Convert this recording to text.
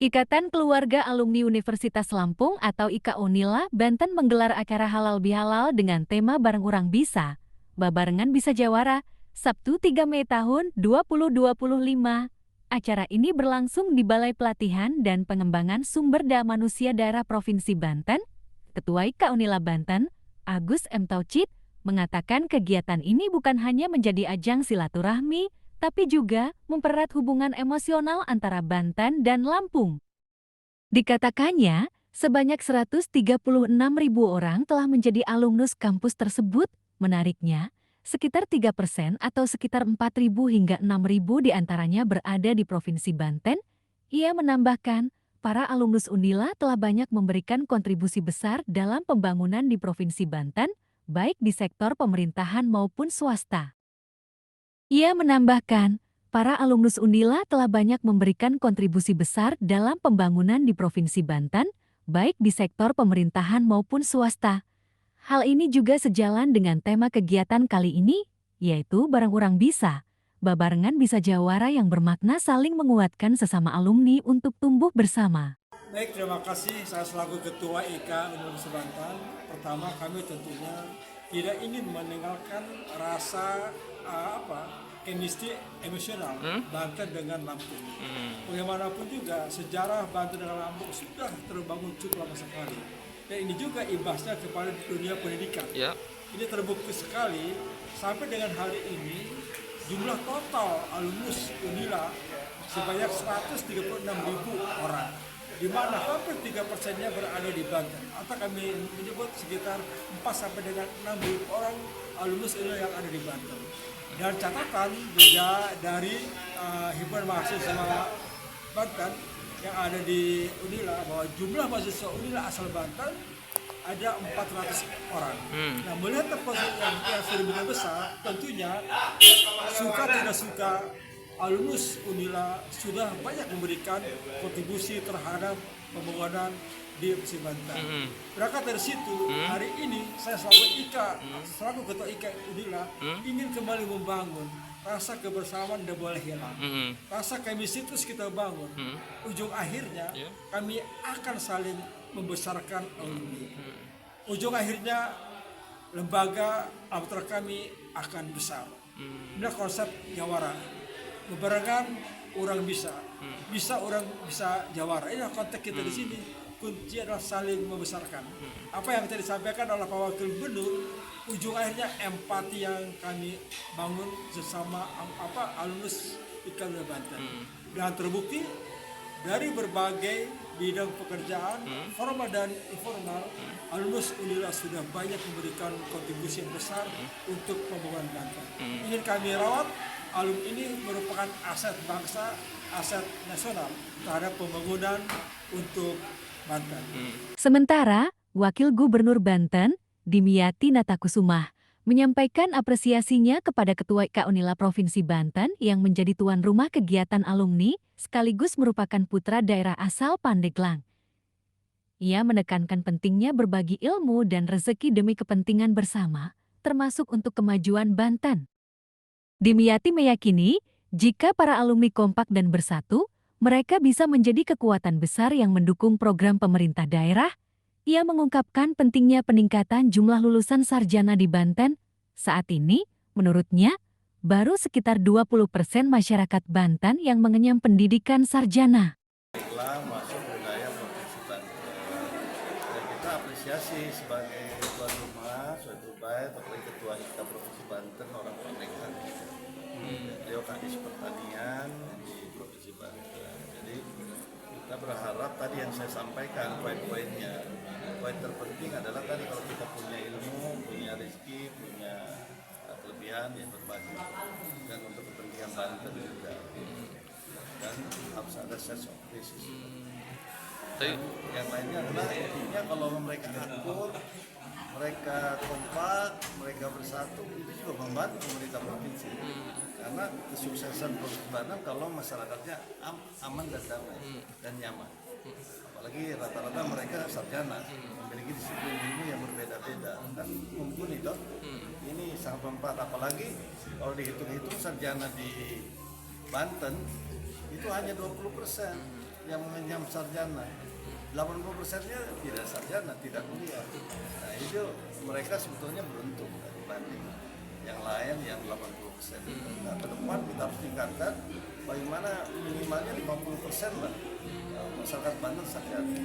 Ikatan Keluarga Alumni Universitas Lampung atau IKA Unila, Banten menggelar acara halal bihalal dengan tema Bareng Urang Bisa, Babarengan Bisa Jawara, Sabtu 3 Mei tahun 2025. Acara ini berlangsung di Balai Pelatihan dan Pengembangan Sumber Daya Manusia Daerah Provinsi Banten. Ketua IKA Unila Banten, Agus M. Taucid, mengatakan kegiatan ini bukan hanya menjadi ajang silaturahmi, tapi juga mempererat hubungan emosional antara Banten dan Lampung. Dikatakannya, sebanyak 136.000 orang telah menjadi alumnus kampus tersebut. Menariknya, sekitar 3% atau sekitar 4.000 hingga 6.000 diantaranya berada di Provinsi Banten. Ia menambahkan, para alumnus Unila telah banyak memberikan kontribusi besar dalam pembangunan di Provinsi Banten, baik di sektor pemerintahan maupun swasta. Ia menambahkan, para alumnus Unila telah banyak memberikan kontribusi besar dalam pembangunan di Provinsi Banten, baik di sektor pemerintahan maupun swasta. Hal ini juga sejalan dengan tema kegiatan kali ini, yaitu Bareng Urang Bisa, Babarengan Bisa Jawara yang bermakna saling menguatkan sesama alumni untuk tumbuh bersama. Baik, terima kasih. Saya selaku Ketua IKA Universitas Banten. Pertama, kami tentunya tidak ingin meninggalkan rasa chemistry emosional Banten dengan Lampung. Bagaimanapun juga sejarah Banten dengan Lampung sudah terbangun cukup lama sekali. Dan ini juga imbasnya kepada dunia pendidikan. Yeah. Ini terbukti sekali sampai dengan hari ini jumlah total alumnus Unila sebanyak 136.000 orang, di mana hampir 3%-nya berada di Banten, atau kami menyebut sekitar 4 sampai dengan 6.000 orang alumnus Unila yang ada di Banten. Dan catatan juga dari himpunan mahasiswa Banten yang ada di Unila bahwa jumlah mahasiswa Unila asal Banten ada 400 orang. Nah, melihat yang sedemikian besar, tentunya suka tidak suka alumnus Unila sudah banyak memberikan kontribusi terhadap pembangunan di Provinsi Banten. Berangkat dari situ, hari ini saya selaku Ketua IKA Unila ingin kembali membangun rasa kebersamaan tidak boleh hilang. Rasa chemistry terus kita bangun. Ujung akhirnya kami akan saling membesarkan alumni. Ujung akhirnya lembaga amatir kami akan besar. Ini konsep Jawara. Babarengan orang bisa. Bisa orang bisa Jawara. Ini konteks kita di sini. Kunci adalah saling membesarkan. Apa yang tadi disampaikan oleh Pak Wakil Gubernur, ujung akhirnya empati yang kami bangun sesama alumnus IKA Unila Banten. Dan terbukti dari berbagai bidang pekerjaan formal dan informal, alumnus Unila sudah banyak memberikan kontribusi yang besar untuk pembangunan Banten. Ingin kami rawat, alumni ini merupakan aset bangsa, aset nasional terhadap pembangunan untuk Banten. Sementara, Wakil Gubernur Banten, Dimyati Natakusumah, menyampaikan apresiasinya kepada Ketua IKA Unila Provinsi Banten yang menjadi tuan rumah kegiatan alumni sekaligus merupakan putra daerah asal Pandeglang. Ia menekankan pentingnya berbagi ilmu dan rezeki demi kepentingan bersama, termasuk untuk kemajuan Banten. Dimyati meyakini, jika para alumni kompak dan bersatu, mereka bisa menjadi kekuatan besar yang mendukung program pemerintah daerah. Ia mengungkapkan pentingnya peningkatan jumlah lulusan sarjana di Banten. Saat ini, menurutnya, baru sekitar 20% masyarakat Banten yang mengenyam pendidikan sarjana. Telah masuk wilayah Provinsi Banten. Dan kita apresiasi sebagai tuan rumah, suatu upaya apalagi Ketua IKA Provinsi Banten, orang Pandeglang. Beliau kadis pertanian di Provinsi Banten. Jadi kita berharap tadi yang saya sampaikan poin-poinnya. Poin terpenting adalah tadi kalau kita punya ilmu, punya rezeki, punya kelebihan yang berbagi, dan untuk kepentingan Banten juga. Dan harus ada sense of crisis. Yang lainnya adalah intinya kalau mereka akur, mereka kompak, mereka bersatu, itu juga membantu pemerintah provinsi. Karena kesuksesan Provinsi Banten kalau masyarakatnya aman dan damai dan nyaman. Apalagi rata-rata mereka sarjana, memiliki disiplin ilmu yang berbeda-beda, kan mumpuni toh. Ini sangat mempat, apalagi kalau dihitung-hitung sarjana di Banten itu hanya 20%, yang mengenyam sarjana. 80%-nya tidak sarjana, tidak kuliah. Nah itu mereka sebetulnya beruntung dibanding yang lain yang 80%. Nah ke depan kita harus tingkatkan bagaimana minimalnya 50% lah masyarakat Banten sarjana.